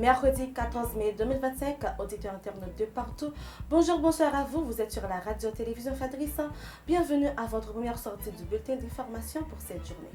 Mercredi 14 mai 2025, auditeurs internautes de partout. Bonjour, bonsoir à vous. Vous êtes sur la radio-télévision Fadris. Bienvenue à votre première sortie du bulletin d'information pour cette journée.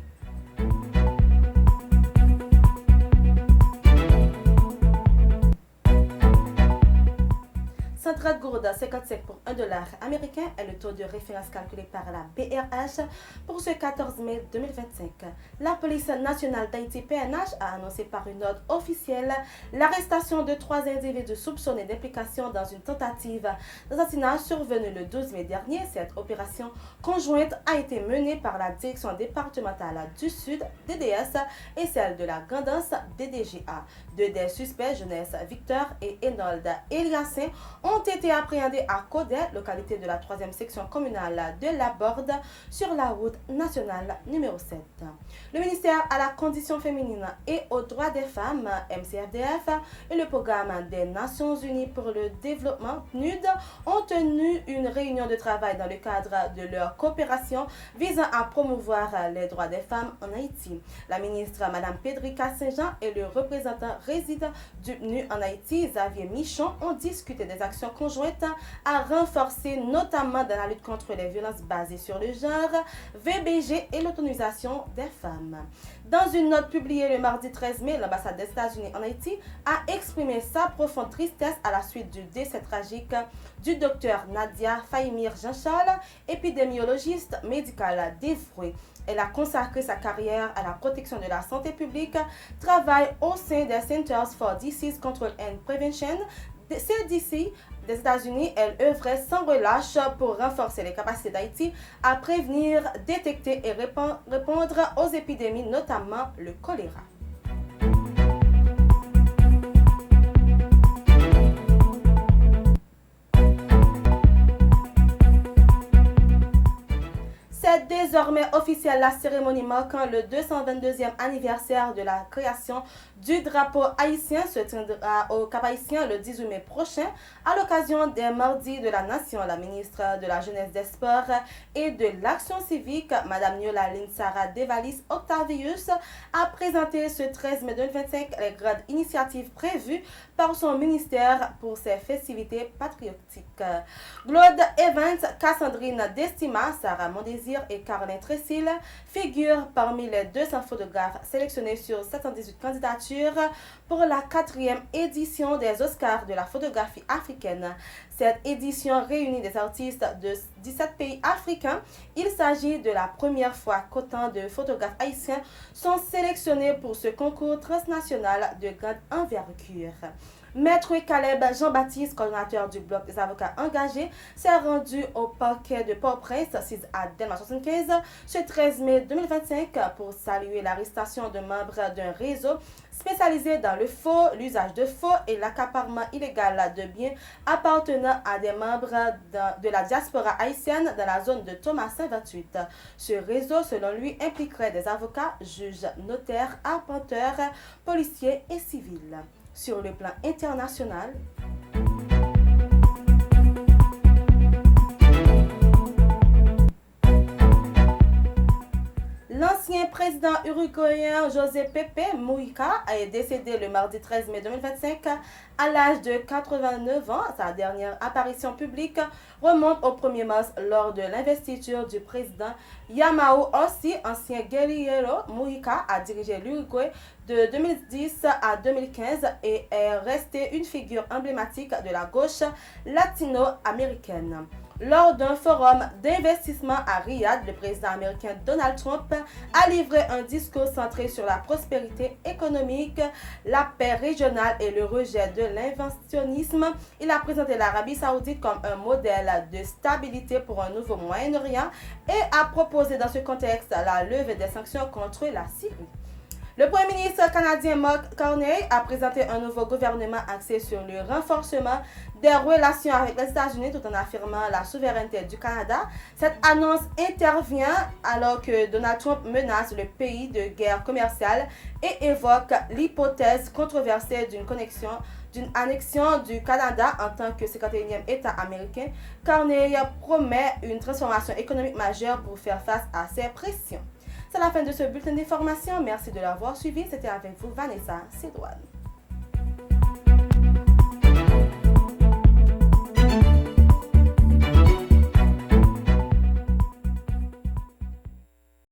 Centrale Gourde 55 pour $1 américain est le taux de référence calculé par la BRH pour ce 14 mai 2025. La police nationale d'Haïti PNH a annoncé par une note officielle l'arrestation de 3 individus soupçonnés d'implication dans une tentative d'assassinat survenue le 12 mai dernier. Cette opération conjointe a été menée par la direction départementale du Sud DDS et celle de la Gandance DDGA. Deux des suspects, jeunesse Victor et Enold Eliassin, ont été appréhendés à Codet, localité de la 3e section communale de la Borde, sur la route nationale numéro 7. Le ministère à la condition féminine et aux droits des femmes, MCFDF, et le programme des Nations Unies pour le développement, PNUD, ont tenu une réunion de travail dans le cadre de leur coopération visant à promouvoir les droits des femmes en Haïti. La ministre Mme Pédrica Saint-Jean et le représentant résident du PNUD en Haïti, Xavier Michon, ont discuté des actions conjointes à renforcer, notamment dans la lutte contre les violences basées sur le genre, VBG et l'autonomisation des femmes. Dans une note publiée le mardi 13 mai, l'ambassade des États-Unis en Haïti a exprimé sa profonde tristesse à la suite du décès tragique du docteur Nadia Fahimir Jean-Charles, épidémiologiste médicale dévouée. Elle a consacré sa carrière à la protection de la santé publique, travaille au sein des Centers for Disease Control and Prevention, CDC des États-Unis. Elle œuvrait sans relâche pour renforcer les capacités d'Haïti à prévenir, détecter et répondre aux épidémies, notamment le choléra. C'est désormais officiel, la cérémonie marquant le 222e anniversaire de la création du drapeau haïtien se tiendra au Cap-Haïtien le 18 mai prochain à l'occasion des Mardis de la Nation. La ministre de la Jeunesse, des Sports et de l'Action civique, Mme Niola Linsara Devalis Octavius, a présenté ce 13 mai 2025 les grandes initiatives prévues par son ministère pour ces festivités patriotiques. Claude Evans, Cassandrine Destima, Sarah Mondésir et Caroline Tressil figurent parmi les 200 photographes sélectionnés sur 718 candidatures pour la 4e édition des Oscars de la photographie africaine. Cette édition réunit des artistes de 17 pays africains. Il s'agit de la première fois qu'autant de photographes haïtiens sont sélectionnés pour ce concours transnational de grande envergure. Maître Caleb Jean-Baptiste, coordonnateur du bloc des avocats engagés, s'est rendu au parquet de Port-au-Prince, 6 à Delma 75, ce 13 mai 2025 pour saluer l'arrestation de membres d'un réseau spécialisé dans le faux, l'usage de faux et l'accaparement illégal de biens appartenant à des membres de la diaspora haïtienne dans la zone de Thomasin 28. Ce réseau, selon lui, impliquerait des avocats, juges, notaires, arpenteurs, policiers et civils. Sur le plan international, l'ancien président uruguayen José Pepe Mujica est décédé le mardi 13 mai 2025 à l'âge de 89 ans. Sa dernière apparition publique remonte au 1er mars lors de l'investiture du président Yamao Ossi. Ancien guerriero, Mujica a dirigé l'Uruguay de 2010 à 2015 et est resté une figure emblématique de la gauche latino-américaine. Lors d'un forum d'investissement à Riyad, le président américain Donald Trump a livré un discours centré sur la prospérité économique, la paix régionale et le rejet de l'inventionnisme. Il a présenté l'Arabie saoudite comme un modèle de stabilité pour un nouveau Moyen-Orient et a proposé dans ce contexte la levée des sanctions contre la Syrie. Le Premier ministre canadien Mark Carney a présenté un nouveau gouvernement axé sur le renforcement des relations avec les États-Unis tout en affirmant la souveraineté du Canada. Cette annonce intervient alors que Donald Trump menace le pays de guerre commerciale et évoque l'hypothèse controversée d'une annexion du Canada en tant que 51e État américain. Carney promet une transformation économique majeure pour faire face à ces pressions. C'est la fin de ce bulletin d'information. Merci de l'avoir suivi. C'était avec vous Vanessa Cédouane.